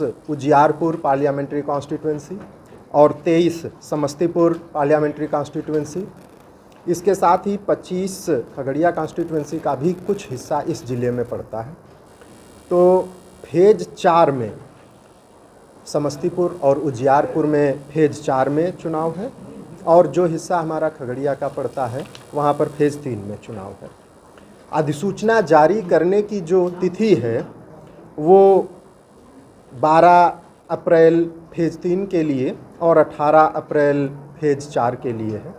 Ujiarpur parliamentary constituency और 23 Samastipur parliamentary constituency. इसके साथ ही 25 खगड़िया कॉन्स्टिट्यूंसी का भी कुछ हिस्सा इस ज़िले में पड़ता है। तो फेज़ 4 में समस्तीपुर और उजियारपुर में फेज़ 4 में चुनाव है और जो हिस्सा हमारा खगड़िया का पड़ता है वहाँ पर फेज़ 3 में चुनाव है। अधिसूचना जारी करने की जो तिथि है वो 12 अप्रैल फेज़ 3 के लिए और 18 अप्रैल फेज़ 4 के लिए है।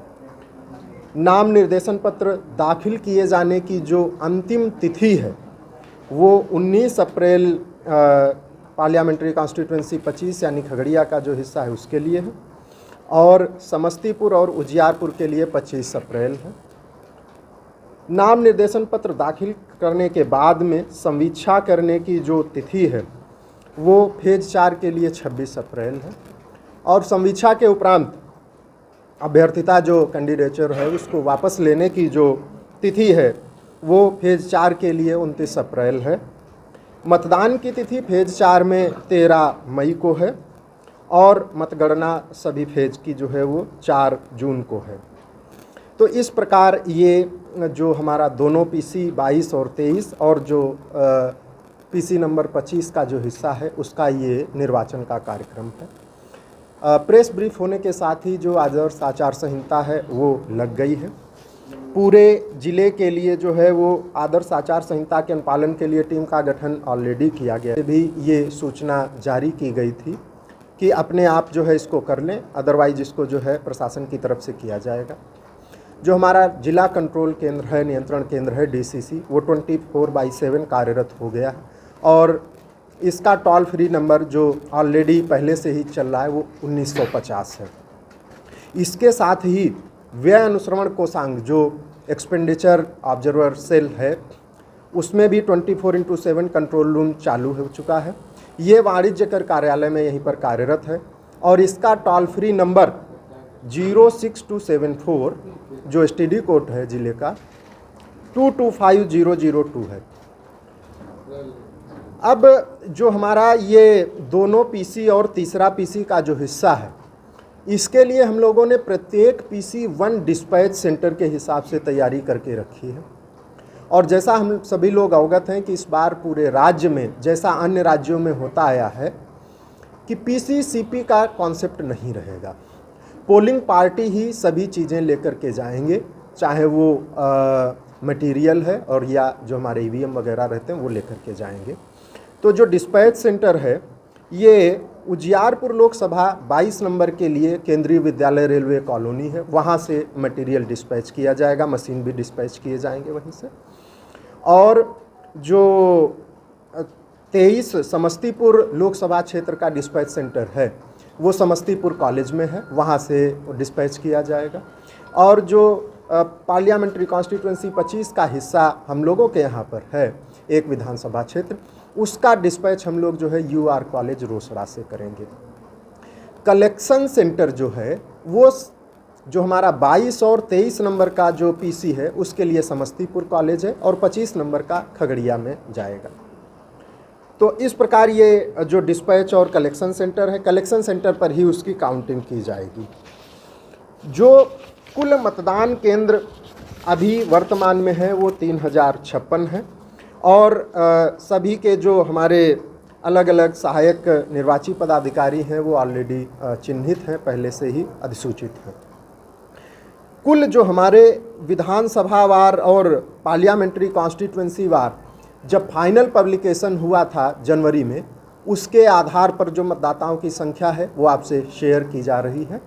नाम निर्देशन पत्र दाखिल किए जाने की जो अंतिम तिथि है वो 19 अप्रैल पार्लियामेंट्री कॉन्स्टिट्यूंसी 25 यानी खगड़िया का जो हिस्सा है उसके लिए है और समस्तीपुर और उजियारपुर के लिए 25 अप्रैल है। नाम निर्देशन पत्र दाखिल करने के बाद में समीक्षा करने की जो तिथि है वो फेज़ 4 के लिए 26 अप्रैल है और समीक्षा के उपरांत अभ्यर्थिता जो कैंडिडेचर है उसको वापस लेने की जो तिथि है वो फेज़ 4 के लिए 29 अप्रैल है। मतदान की तिथि फेज़ 4 में 13 मई को है और मतगणना सभी फेज़ की जो है वो 4 जून को है। तो इस प्रकार ये जो हमारा दोनों पीसी 22 और 23 और जो पीसी नंबर 25 का जो हिस्सा है उसका ये निर्वाचन का कार्यक्रम है। प्रेस ब्रीफ होने के साथ ही जो आदर्श आचार संहिता है वो लग गई है। पूरे ज़िले के लिए जो है वो आदर्श आचार संहिता के अनुपालन के लिए टीम का गठन ऑलरेडी किया गया है। भी ये सूचना जारी की गई थी कि अपने आप जो है इसको कर लें, अदरवाइज इसको जो है प्रशासन की तरफ से किया जाएगा। जो हमारा जिला कंट्रोल केंद्र है, नियंत्रण केंद्र है DCC, वो 24/7 कार्यरत हो गया है और इसका टोल फ्री नंबर जो ऑलरेडी पहले से ही चल रहा है वो 1950 है। इसके साथ ही व्यय अनुश्रवण कोषांग जो एक्सपेंडिचर ऑब्जर्वर सेल है उसमें भी 24/7 कंट्रोल रूम चालू हो चुका है। ये वाणिज्य कर कार्यालय में यहीं पर कार्यरत है और इसका टोल फ्री नंबर 06274 जो STD कोड है ज़िले का 225002 है। अब जो हमारा ये दोनों पीसी और तीसरा पीसी का जो हिस्सा है इसके लिए हम लोगों ने प्रत्येक पीसी 1 डिस्पैच सेंटर के हिसाब से तैयारी करके रखी है और जैसा हम सभी लोग अवगत हैं कि इस बार पूरे राज्य में जैसा अन्य राज्यों में होता आया है कि PCCP का कॉन्सेप्ट नहीं रहेगा। पोलिंग पार्टी ही सभी चीज़ें लेकर के जाएंगे, चाहे वो मटेरियल है और या जो हमारे EVM वगैरह रहते हैं वो लेकर के जाएंगे। तो जो डिस्पैच सेंटर है ये उजियारपुर लोकसभा 22 नंबर के लिए केंद्रीय विद्यालय रेलवे कॉलोनी है, वहाँ से मटेरियल डिस्पैच किया जाएगा, मशीन भी डिस्पैच किए जाएंगे वहीं से। और जो 23 समस्तीपुर लोकसभा क्षेत्र का डिस्पैच सेंटर है वो समस्तीपुर कॉलेज में है, वहाँ से डिस्पैच किया जाएगा। और जो पार्लियामेंट्री कॉन्स्टिट्यूंसी 25 का हिस्सा हम लोगों के यहाँ पर है एक विधानसभा क्षेत्र, उसका डिस्पैच हम लोग जो है UR कॉलेज रोसड़ा से करेंगे। कलेक्शन सेंटर जो है वो जो हमारा 22 और 23 नंबर का जो पीसी है उसके लिए समस्तीपुर कॉलेज है और 25 नंबर का खगड़िया में जाएगा। तो इस प्रकार ये जो डिस्पैच और कलेक्शन सेंटर है, कलेक्शन सेंटर पर ही उसकी काउंटिंग की जाएगी। जो कुल मतदान केंद्र अभी वर्तमान में है वो 3056 है और सभी के जो हमारे अलग अलग सहायक निर्वाची पदाधिकारी हैं वो ऑलरेडी चिन्हित हैं, पहले से ही अधिसूचित हैं। कुल जो हमारे विधानसभा वार और पार्लियामेंट्री कॉन्स्टिट्यूंसी वार जब फाइनल पब्लिकेशन हुआ था जनवरी में, उसके आधार पर जो मतदाताओं की संख्या है वो आपसे शेयर की जा रही है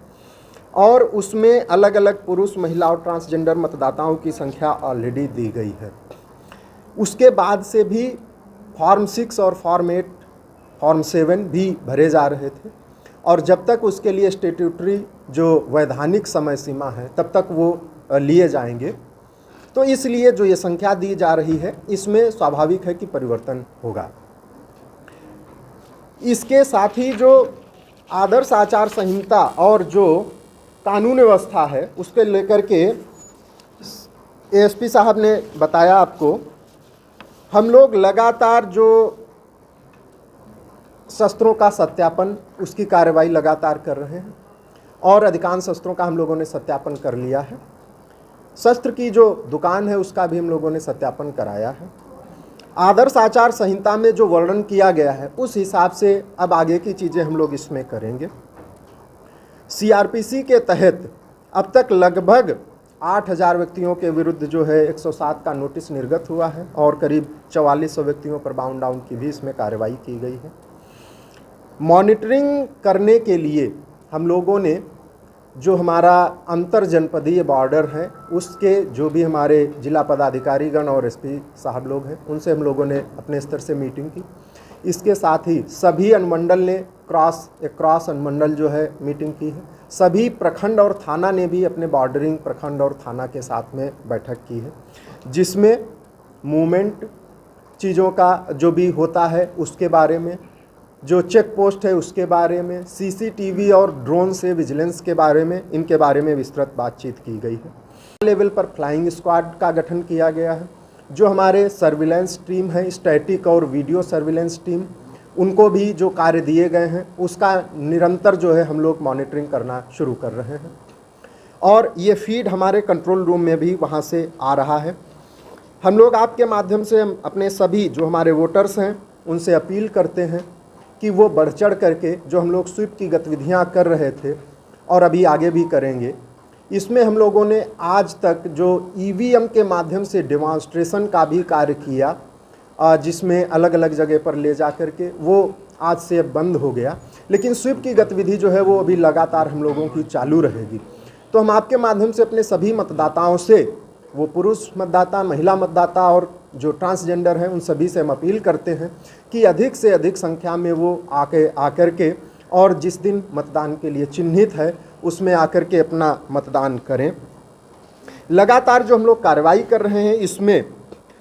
और उसमें अलग अलग पुरुष, महिला और ट्रांसजेंडर मतदाताओं की संख्या ऑलरेडी दी गई है। उसके बाद से भी फॉर्म 6 और फॉर्म 8, फॉर्म 7 भी भरे जा रहे थे और जब तक उसके लिए स्टेट्यूटरी जो वैधानिक समय सीमा है तब तक वो लिए जाएंगे। तो इसलिए जो ये संख्या दी जा रही है इसमें स्वाभाविक है कि परिवर्तन होगा। इसके साथ ही जो आदर्श आचार संहिता और जो कानून व्यवस्था है उसके लेकर के ASP साहब ने बताया आपको, हम लोग लगातार जो शस्त्रों का सत्यापन, उसकी कार्रवाई लगातार कर रहे हैं और अधिकांश शस्त्रों का हम लोगों ने सत्यापन कर लिया है। शस्त्र की जो दुकान है उसका भी हम लोगों ने सत्यापन कराया है। आदर्श आचार संहिता में जो वर्णन किया गया है उस हिसाब से अब आगे की चीज़ें हम लोग इसमें करेंगे। सीआरपीसी के तहत अब तक लगभग 8000 व्यक्तियों के विरुद्ध जो है 107 का नोटिस निर्गत हुआ है और करीब 4400 व्यक्तियों पर बाउंड डाउन की भी इसमें कार्रवाई की गई है। मॉनिटरिंग करने के लिए हम लोगों ने जो हमारा अंतर जनपदीय बॉर्डर है उसके जो भी हमारे जिला पदाधिकारीगण और एसपी साहब लोग हैं उनसे हम लोगों ने अपने स्तर से मीटिंग की। इसके साथ ही सभी अनुमंडल ने क्रॉस अनुमंडल जो है मीटिंग की है। सभी प्रखंड और थाना ने भी अपने बॉर्डरिंग प्रखंड और थाना के साथ में बैठक की है, जिसमें मूवमेंट चीज़ों का जो भी होता है उसके बारे में, जो चेक पोस्ट है उसके बारे में, सीसीटीवी और ड्रोन से विजिलेंस के बारे में, इनके बारे में विस्तृत बातचीत की गई है। लेवल पर फ्लाइंग स्क्वाड का गठन किया गया है। जो हमारे सर्विलेंस टीम है, स्टैटिक और वीडियो सर्विलेंस टीम, उनको भी जो कार्य दिए गए हैं उसका निरंतर जो है हम लोग मॉनिटरिंग करना शुरू कर रहे हैं और ये फीड हमारे कंट्रोल रूम में भी वहाँ से आ रहा है। हम लोग आपके माध्यम से हम अपने सभी जो हमारे वोटर्स हैं उनसे अपील करते हैं कि वो बढ़ चढ़ करके जो हम लोग स्वीप की गतिविधियाँ कर रहे थे और अभी आगे भी करेंगे, इसमें हम लोगों ने आज तक जो ईवीएम के माध्यम से डेमॉन्स्ट्रेशन का भी कार्य किया, जिसमें अलग अलग जगह पर ले जा कर के वो आज से बंद हो गया, लेकिन स्वीप की गतिविधि जो है वो अभी लगातार हम लोगों की चालू रहेगी। तो हम आपके माध्यम से अपने सभी मतदाताओं से, वो पुरुष मतदाता, महिला मतदाता और जो ट्रांसजेंडर हैं, उन सभी से हम अपील करते हैं कि अधिक से अधिक संख्या में वो आकर के और जिस दिन मतदान के लिए चिन्हित है उसमें आकर के अपना मतदान करें। लगातार जो हम लोग कार्रवाई कर रहे हैं इसमें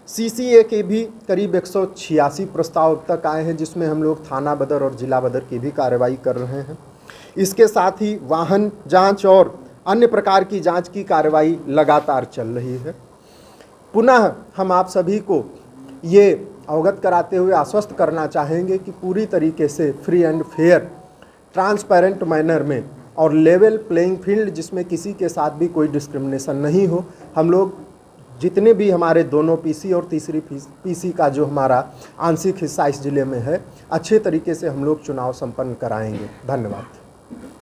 सीसीए के भी करीब 186 प्रस्ताव अब तक आए हैं, जिसमें हम लोग थाना बदर और जिला बदर की भी कार्रवाई कर रहे हैं। इसके साथ ही वाहन जांच और अन्य प्रकार की जांच की कार्रवाई लगातार चल रही है। पुनः हम आप सभी को ये अवगत कराते हुए आश्वस्त करना चाहेंगे कि पूरी तरीके से free and fair, transparent manner में और लेवल प्लेइंग फील्ड जिसमें किसी के साथ भी कोई डिस्क्रिमिनेशन नहीं हो, हम लोग जितने भी हमारे दोनों पीसी और तीसरी पीसी का जो हमारा आंशिक हिस्सा इस जिले में है, अच्छे तरीके से हम लोग चुनाव संपन्न कराएंगे। धन्यवाद।